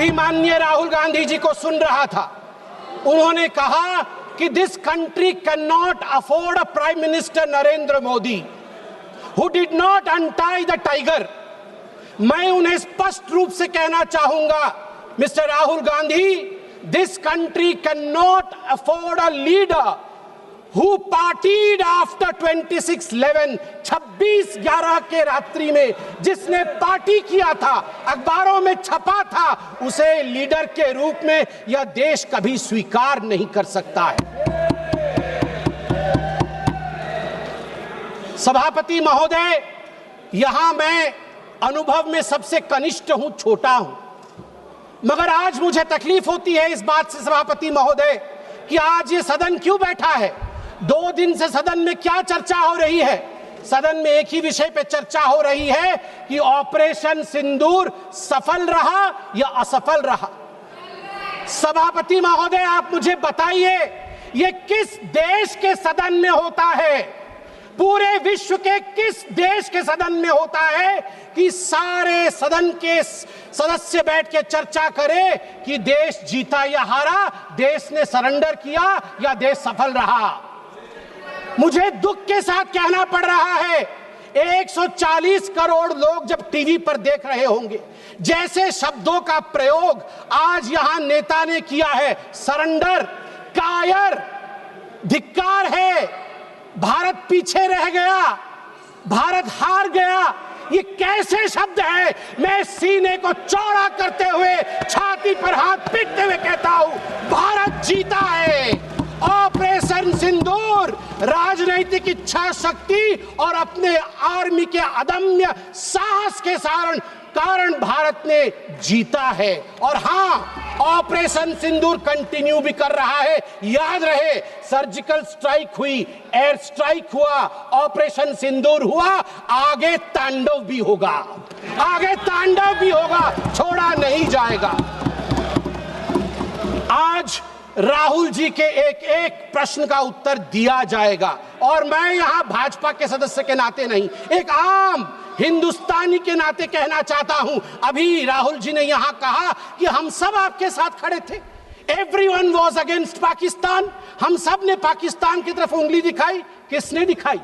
अभी माननीय राहुल गांधी जी को सुन रहा था, उन्होंने कहा कि this country can not afford a prime minister Narendra Modi who did not untie the tiger. मैं उन्हें स्पष्ट रूप से कहना चाहूंगा, mister Rahul Gandhi, this country can not afford a leader who partied after 26/11, 26/11 के रात्रि में जिसने पार्टी किया था, अखबारों में छपा था, उसे लीडर के रूप में यह देश कभी स्वीकार नहीं कर सकता है। सभापति महोदय, यहां मैं अनुभव में सबसे कनिष्ठ हूं, छोटा हूं, मगर आज मुझे तकलीफ होती है इस बात से सभापति महोदय कि आज ये सदन क्यों बैठा है। 2 दिन से सदन में क्या चर्चा हो रही है? सदन में एक ही विषय पे चर्चा हो रही है कि ऑपरेशन सिंदूर सफल रहा या असफल रहा। सभापति महोदय, आप मुझे बताइए, ये किस देश के सदन में होता है? पूरे विश्व के किस देश के सदन में होता है कि सारे सदन के सदस्य बैठ के चर्चा करें कि देश जीता या हारा, देश ने सरेंडर किया या देश सफल रहा? मुझे दुख के साथ कहना पड़ रहा है, 140 करोड़ लोग जब टीवी पर देख रहे होंगे, जैसे शब्दों का प्रयोग आज यहां नेता ने किया है, सरेंडर, कायर, धिक्कार है, भारत पीछे रह गया, भारत हार गया, ये कैसे शब्द है? मैं सीने को चौड़ा करते हुए, छाती पर हाथ पीटते हुए कहता हूं, भारत जीता है। ऑपरेशन सिंदूर राजनीतिक इच्छा शक्ति और अपने आर्मी के अदम्य साहस के कारण भारत ने जीता है। और हां, ऑपरेशन सिंदूर कंटिन्यू भी कर रहा है। याद रहे, सर्जिकल स्ट्राइक हुई, एयर स्ट्राइक हुआ, ऑपरेशन सिंदूर हुआ, आगे तांडव भी होगा, आगे तांडव भी होगा, छोड़ा नहीं जाएगा। आज राहुल जी के एक एक प्रश्न का उत्तर दिया जाएगा, और मैं यहां भाजपा के सदस्य के नाते नहीं, एक आम हिंदुस्तानी के नाते कहना चाहता हूं। अभी राहुल जी ने यहां कहा कि हम सब आपके साथ खड़े थे, एवरीवन वाज अगेंस्ट पाकिस्तान, हम सब ने पाकिस्तान की तरफ उंगली दिखाई। किसने दिखाई?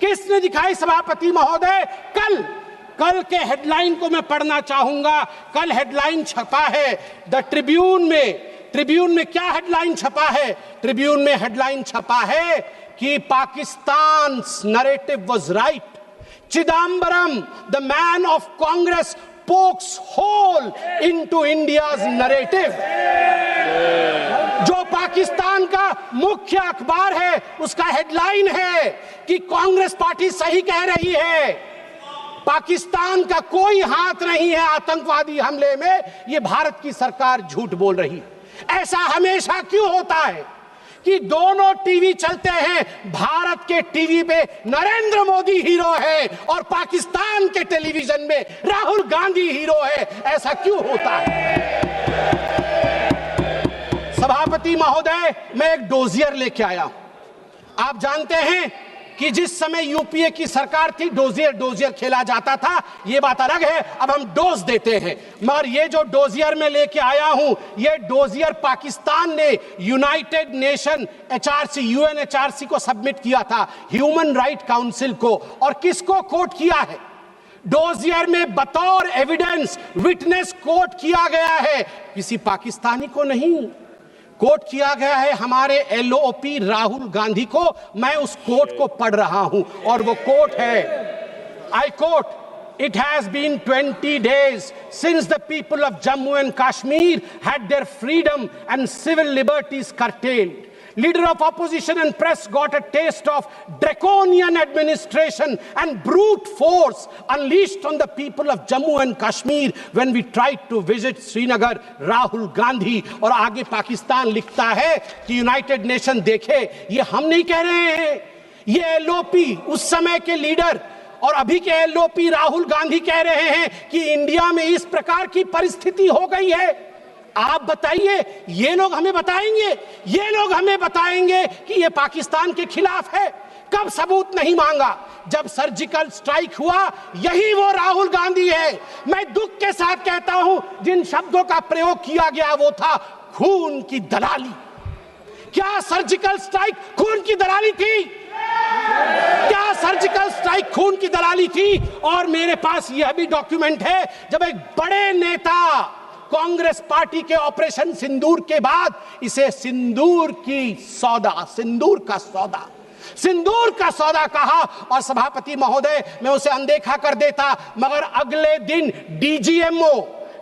किसने दिखाई सभापति महोदय? कल के हेडलाइन को मैं पढ़ना चाहूंगा। कल हेडलाइन छपा है द ट्रिब्यून में। ट्रिब्यून में क्या हेडलाइन छपा है? ट्रिब्यून में हेडलाइन छपा है कि Pakistan narrative was right, Chidambaram the man of Congress pokes hole into India's narrative. जो पाकिस्तान का मुख्य अखबार है, उसका हेडलाइन है कि कांग्रेस पार्टी सही कह रही है, पाकिस्तान का कोई हाथ नहीं है आतंकवादी हमले में, ये भारत की सरकार झूठ बोल रही है। ऐसा हमेशा क्यों होता है कि दोनों टीवी चलते हैं, भारत के टीवी पे नरेंद्र मोदी हीरो है और पाकिस्तान के टेलीविजन में राहुल गांधी हीरो है? ऐसा क्यों होता है? सभापति महोदय, मैं एक डोजियर लेके आया हूं। आप जानते हैं कि जिस समय यूपीए की सरकार थी, डोजियर खेला जाता था, ये बात अलग है, अब हम डोज देते हैं। मगर ये जो डोजियर में लेके आया हूं, ये डोजियर पाकिस्तान ने यूनाइटेड नेशन एचआरसी, यूएनएचआरसी को सबमिट किया था, ह्यूमन राइट काउंसिल को। और किसको कोट किया है? डोजियर में बतौर एविडेंस, विटनेस कोट किया गया है, किसी पाकिस्तानी को नहीं, कोट किया गया है हमारे एलओपी राहुल गांधी को। मैं उस कोट को पढ़ रहा हूं और वो कोट है, I quote, It has been 20 days since the people of Jammu and Kashmir had their freedom and civil liberties curtailed. Leader of opposition and press got a taste of draconian administration and brute force unleashed on the people of Jammu and Kashmir when we tried to visit Srinagar. Rahul Gandhi। और आगे पाकिस्तान लिखता है कि United nation देखे, ये हम नहीं कह रहे हैं, ये एलओपी उस समय के लीडर और अभी के एलओपी राहुल गांधी कह रहे हैं कि इंडिया में इस प्रकार की परिस्थिति हो गई है। आप बताइए, ये लोग हमें बताएंगे, ये लोग हमें बताएंगे कि ये पाकिस्तान के खिलाफ है? कब सबूत नहीं मांगा? जब सर्जिकल स्ट्राइक हुआ, यही वो राहुल गांधी है है। मैं दुख के साथ कहता हूं, जिन शब्दों का प्रयोग किया गया वो था खून की दलाली। क्या सर्जिकल स्ट्राइक खून की दलाली थी? क्या सर्जिकल स्ट्राइक खून की दलाली थी? और मेरे पास यह भी डॉक्यूमेंट है, जब एक बड़े नेता कांग्रेस पार्टी के ऑपरेशन सिंदूर के बाद इसे सिंदूर का सौदा कहा और सभापति महोदय मैं उसे अनदेखा कर देता, मगर अगले दिन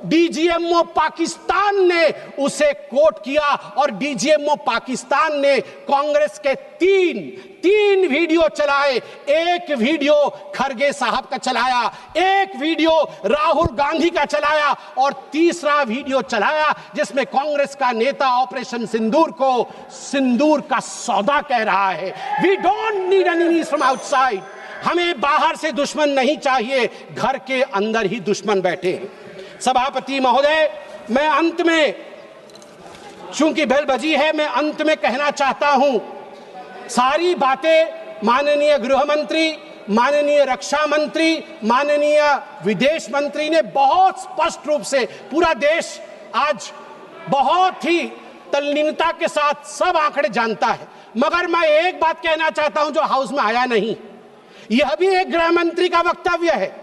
डीजीएमओ पाकिस्तान ने उसे कोट किया और डीजीएमओ पाकिस्तान ने कांग्रेस के तीन वीडियो चलाए। एक वीडियो खरगे साहब का चलाया, एक वीडियो राहुल गांधी का चलाया और तीसरा वीडियो चलाया जिसमें कांग्रेस का नेता ऑपरेशन सिंदूर को सिंदूर का सौदा कह रहा है। We don't need enemies from outside. हमें बाहर से दुश्मन नहीं चाहिए, घर के अंदर ही दुश्मन बैठे हैं। सभापति महोदय, मैं अंत में, चूंकि बेल बजी है, मैं अंत में कहना चाहता हूं, सारी बातें माननीय गृह मंत्री, माननीय रक्षा मंत्री, माननीय विदेश मंत्री ने बहुत स्पष्ट रूप से, पूरा देश आज बहुत ही तल्लीनता के साथ सब आंकड़े जानता है, मगर मैं एक बात कहना चाहता हूं जो हाउस में आया नहीं। यह भी एक गृह मंत्री का वक्तव्य है।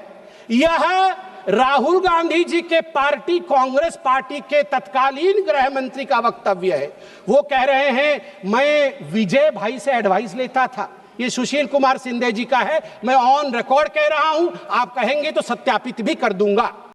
यह राहुल गांधी जी के पार्टी कांग्रेस पार्टी के तत्कालीन गृह मंत्री का वक्तव्य है। वो कह रहे हैं मैं विजय भाई से एडवाइस लेता था। ये सुशील कुमार सिंधे जी का है, मैं ऑन रिकॉर्ड कह रहा हूं, आप कहेंगे तो सत्यापित भी कर दूंगा।